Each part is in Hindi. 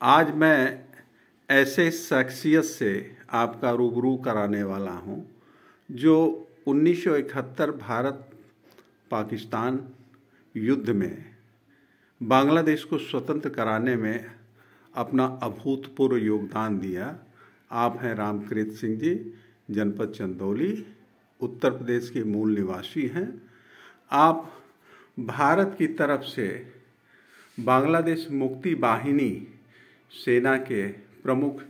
आज मैं ऐसे शख्सियत से आपका रूबरू कराने वाला हूं जो 1971 भारत पाकिस्तान युद्ध में बांग्लादेश को स्वतंत्र कराने में अपना अभूतपूर्व योगदान दिया। आप हैं रामकृत सिंह जी, जनपद चंदौली, उत्तर प्रदेश के मूल निवासी हैं। आप भारत की तरफ से बांग्लादेश मुक्ति वाहिनी सेना के प्रमुख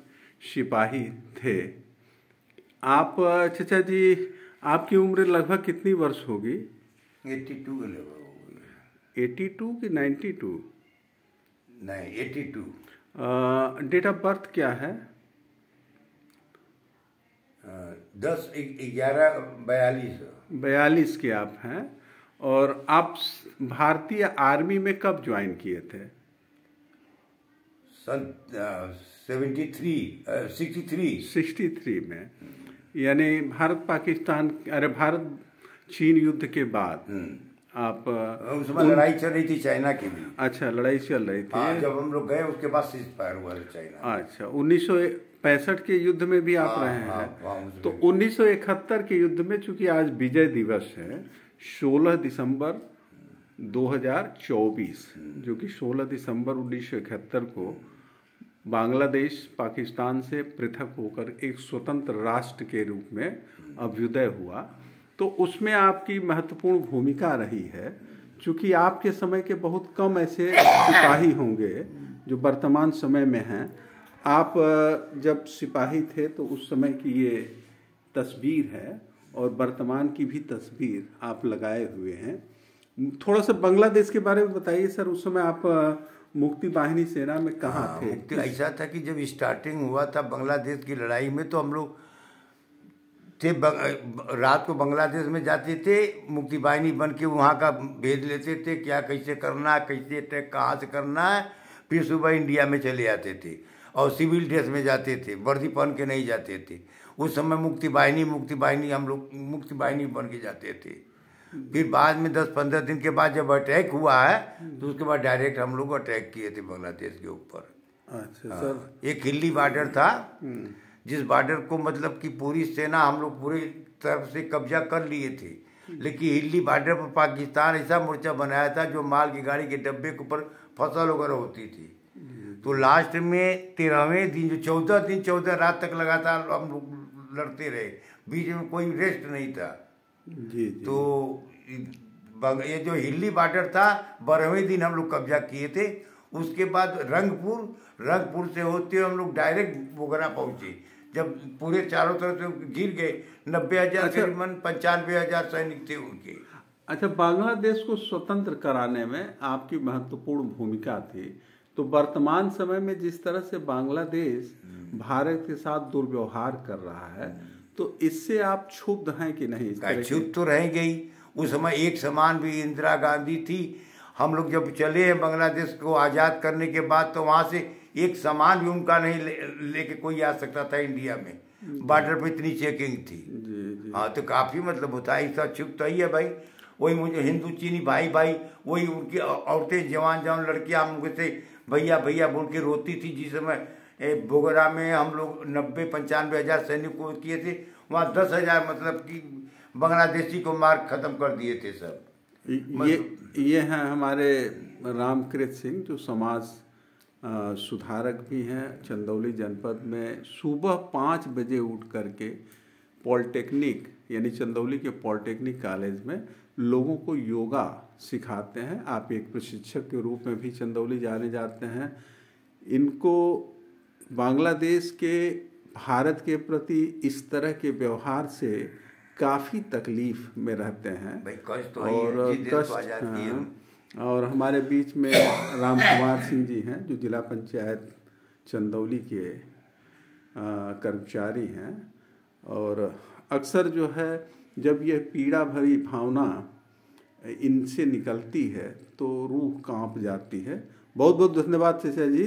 सिपाही थे। आप चाचा जी, आपकी उम्र लगभग कितनी वर्ष होगी? 82 के लगभग होगी। 82 कि 92? नहीं, 82। डेट ऑफ बर्थ क्या है? 10/11/42। 42 के आप हैं। और आप भारतीय आर्मी में कब ज्वाइन किए थे? सन 63 में, यानी भारत चीन युद्ध के बाद आप उस समय लड़ाई चल रही थी चाइना की भी। अच्छा, लड़ाई चल रही थी। हाँ, जब हम लोग गए उसके बाद सीज फायर हुआ चाइना। अच्छा, 1965 के युद्ध में भी आप रहे हैं। तो 1971 के युद्ध में, चूंकि आज विजय दिवस है 16 दिसंबर 2024, जो कि 16 दिसंबर 1971 को बांग्लादेश पाकिस्तान से पृथक होकर एक स्वतंत्र राष्ट्र के रूप में अभ्युदय हुआ, तो उसमें आपकी महत्वपूर्ण भूमिका रही है। चूंकि आपके समय के बहुत कम ऐसे सिपाही होंगे जो वर्तमान समय में हैं। आप जब सिपाही थे तो उस समय की ये तस्वीर है और वर्तमान की भी तस्वीर आप लगाए हुए हैं। थोड़ा सा बांग्लादेश के बारे में बताइए सर। उस समय आप मुक्ति वाहिनी सेना में कहाँ थे? ऐसा था कि जब स्टार्टिंग हुआ था बांग्लादेश की लड़ाई में, तो हम लोग थे रात को बांग्लादेश में जाते थे, मुक्ति वाहिनी बन के वहाँ का भेज लेते थे, क्या कैसे करना है, कैसे अटैक कहाँ से करना है। फिर सुबह इंडिया में चले आते थे और सिविल ड्रेस में जाते थे, वर्दी पहन के नहीं जाते थे। उस समय मुक्ति वाहिनी हम लोग मुक्ति वाहिनी बन के जाते थे। फिर बाद में 10-15 दिन के बाद जब अटैक हुआ है तो उसके बाद डायरेक्ट हम लोग अटैक किए थे बांग्लादेश के ऊपर। अच्छा सर। एक हिल्ली बॉर्डर था, जिस बॉर्डर को मतलब कि पूरी सेना हम लोग पूरी तरफ से कब्जा कर लिए थे। लेकिन हिल्ली बॉर्डर पर पाकिस्तान ऐसा मोर्चा बनाया था जो माल की गाड़ी के डब्बे के ऊपर फसल वगैरह होती थी। तो लास्ट में 13वें दिन, जो 14 रात तक लगातार हम लोग लड़ते रहे, बीच में कोई रेस्ट नहीं था। जी। तो ये जो हिल्ली बॉर्डर था 12वें दिन हम लोग कब्जा किए थे। उसके बाद रंगपुर से होते हम लोग डायरेक्ट बोगरा पहुंचे। जब पूरे चारों तरफ से घिर गए, 90,000 करीबन 95,000 सैनिक थे उनके। अच्छा, बांग्लादेश को स्वतंत्र कराने में आपकी महत्वपूर्ण भूमिका थी। तो वर्तमान समय में जिस तरह से बांग्लादेश भारत के साथ दुर्व्यवहार कर रहा है, तो इससे आप क्षुब्ध हैं कि नहीं? क्षुब्ध तो रह गई। उस समय एक समान भी इंदिरा गांधी थी। हम लोग जब चले हैं बांग्लादेश को आज़ाद करने के बाद, तो वहाँ से एक सामान भी उनका नहीं लेके कोई आ सकता था इंडिया में। बॉर्डर पे इतनी चेकिंग थी। हाँ, तो काफ़ी मतलब होता है, ऐसा क्षुब्ध ही है भाई। वही मुझे हिंदू चीनी भाई वही उनकी औरतें जवान लड़कियाँ हम लोग से भैया भैया बोल के रोती थी। जिस समय बोगरा में हम लोग 90-95 हजार सैनिक को किए थे, वहाँ 10,000 मतलब कि बांग्लादेशी को मार खत्म कर दिए थे सब। ये हैं हमारे रामकृत सिंह, जो समाज सुधारक भी हैं। चंदौली जनपद में सुबह 5 बजे उठ करके पॉलिटेक्निक, यानी चंदौली के पॉलिटेक्निक कॉलेज में लोगों को योगा सिखाते हैं। आप एक प्रशिक्षक के रूप में भी चंदौली जाने जाते हैं। इनको बांग्लादेश के भारत के प्रति इस तरह के व्यवहार से काफ़ी तकलीफ में रहते हैं। और हमारे बीच में राम कुमार सिंह जी हैं, जो जिला पंचायत चंदौली के कर्मचारी हैं। और अक्सर जो है, जब ये पीड़ा भरी भावना इनसे निकलती है तो रूह कांप जाती है। बहुत बहुत धन्यवाद चाचा जी।